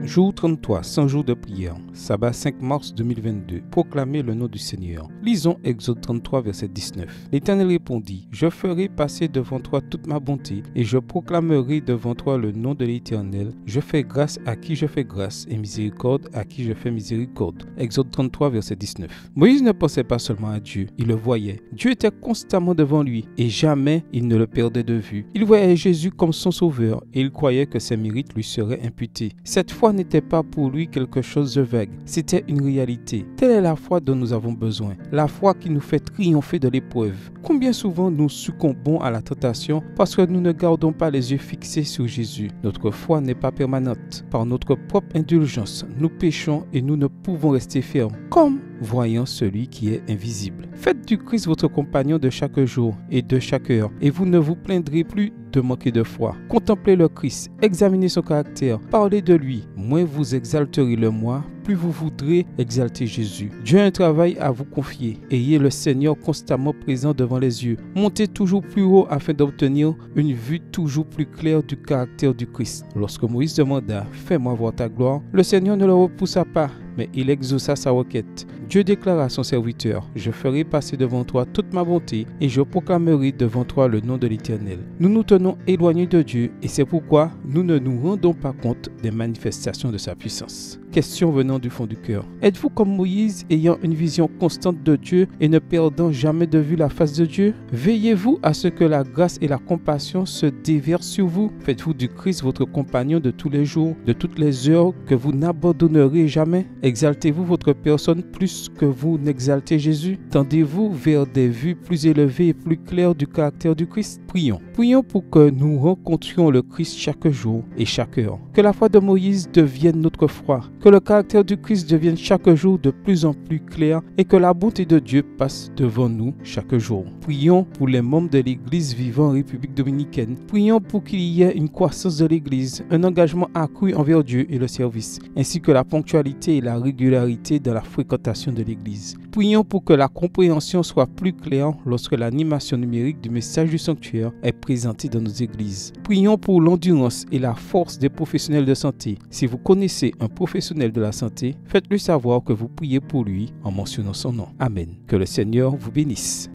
Jour 33, 100 jours de prière. Sabbat 5 mars 2022. Proclamez le nom du Seigneur. Lisons Exode 33, verset 19. L'Éternel répondit, « Je ferai passer devant toi toute ma bonté, et je proclamerai devant toi le nom de l'Éternel. Je fais grâce à qui je fais grâce, et miséricorde à qui je fais miséricorde. » Exode 33, verset 19. Moïse ne pensait pas seulement à Dieu, il le voyait. Dieu était constamment devant lui, et jamais il ne le perdait de vue. Il voyait Jésus comme son sauveur, et il croyait que ses mérites lui seraient imputés. Cette foi n'était pas pour lui quelque chose de vague, c'était une réalité. Telle est la foi dont nous avons besoin, la foi qui nous fait triompher de l'épreuve. Combien souvent nous succombons à la tentation parce que nous ne gardons pas les yeux fixés sur Jésus. Notre foi n'est pas permanente. Par notre propre indulgence, nous péchons et nous ne pouvons rester fermes, comme voyant celui qui est invisible. Faites du Christ votre compagnon de chaque jour et de chaque heure, et vous ne vous plaindrez plus de manquer de foi. Contemplez le Christ, examinez son caractère, parlez de lui. Moins vous exalterez le moi, plus vous voudrez exalter Jésus. Dieu a un travail à vous confier. Ayez le Seigneur constamment présent devant les yeux. Montez toujours plus haut afin d'obtenir une vue toujours plus claire du caractère du Christ. Lorsque Moïse demanda « Fais-moi voir ta gloire », le Seigneur ne le repoussa pas, mais il exauça sa requête. Dieu déclara à son serviteur, « Je ferai passer devant toi toute ma bonté et je proclamerai devant toi le nom de l'Éternel. » Nous nous tenons éloignés de Dieu et c'est pourquoi nous ne nous rendons pas compte des manifestations de sa puissance. Question venant du fond du cœur. Êtes-vous comme Moïse, ayant une vision constante de Dieu et ne perdant jamais de vue la face de Dieu? Veillez-vous à ce que la grâce et la compassion se déversent sur vous. Faites-vous du Christ votre compagnon de tous les jours, de toutes les heures que vous n'abandonnerez jamais? Exaltez-vous votre personne plus que vous n'exaltez Jésus? Tendez-vous vers des vues plus élevées et plus claires du caractère du Christ? Prions. Prions pour que nous rencontrions le Christ chaque jour et chaque heure. Que la foi de Moïse devienne notre foi. Que le caractère du Christ devienne chaque jour de plus en plus clair et que la bonté de Dieu passe devant nous chaque jour. Prions pour les membres de l'Église vivant en République dominicaine. Prions pour qu'il y ait une croissance de l'Église, un engagement accru envers Dieu et le service, ainsi que la ponctualité et la régularité dans la fréquentation de l'Église. Prions pour que la compréhension soit plus claire lorsque l'animation numérique du message du sanctuaire est présentée dans nos églises. Prions pour l'endurance et la force des professionnels de santé. Si vous connaissez un professionnel de la santé, faites-lui savoir que vous priez pour lui en mentionnant son nom. Amen. Que le Seigneur vous bénisse.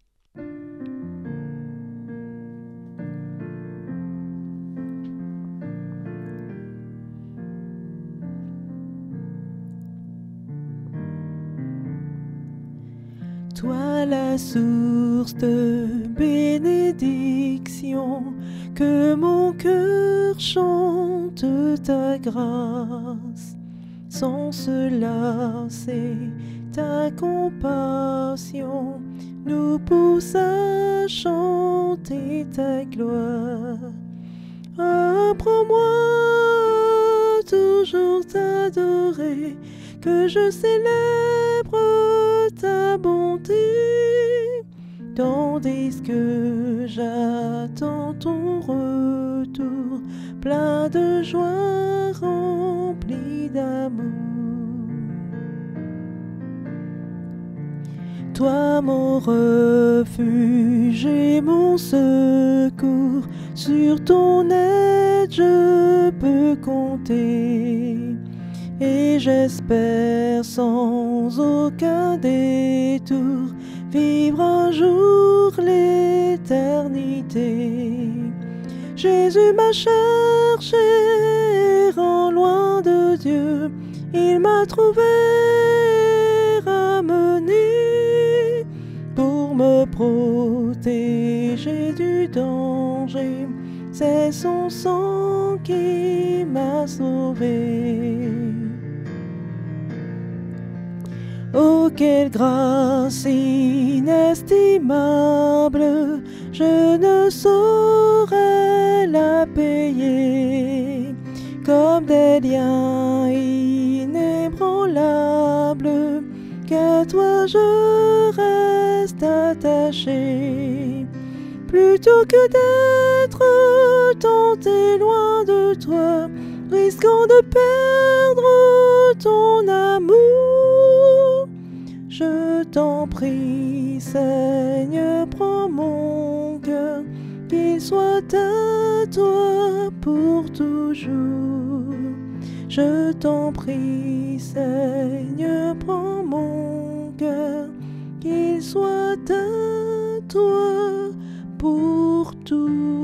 Toi la source de bénédiction, que mon cœur chante ta grâce. Sans cela, c'est ta compassion nous pousse à chanter ta gloire. Apprends-moi toujours t'adorer, que je célèbre ta bonté, tandis que j'attends ton retour, plein de joie, rempli d'amour. Toi mon refuge et mon secours, sur ton aide je peux compter. Et j'espère sans aucun détour vivre un jour l'éternité. Jésus m'a cherché, errant loin de Dieu, il m'a trouvé, ramené pour me protéger du danger. C'est son sang qui m'a sauvé. Oh, quelle grâce inestimable, je ne saurais la payer. Comme des liens inébranlables, qu'à toi je reste attaché. Plutôt que d'être tenté loin de toi, risquant de perdre ton amour, je t'en prie, Seigneur, prends mon cœur, qu'il soit à toi pour toujours. je t'en prie, Seigneur, prends mon cœur, qu'il soit à toi pour tout.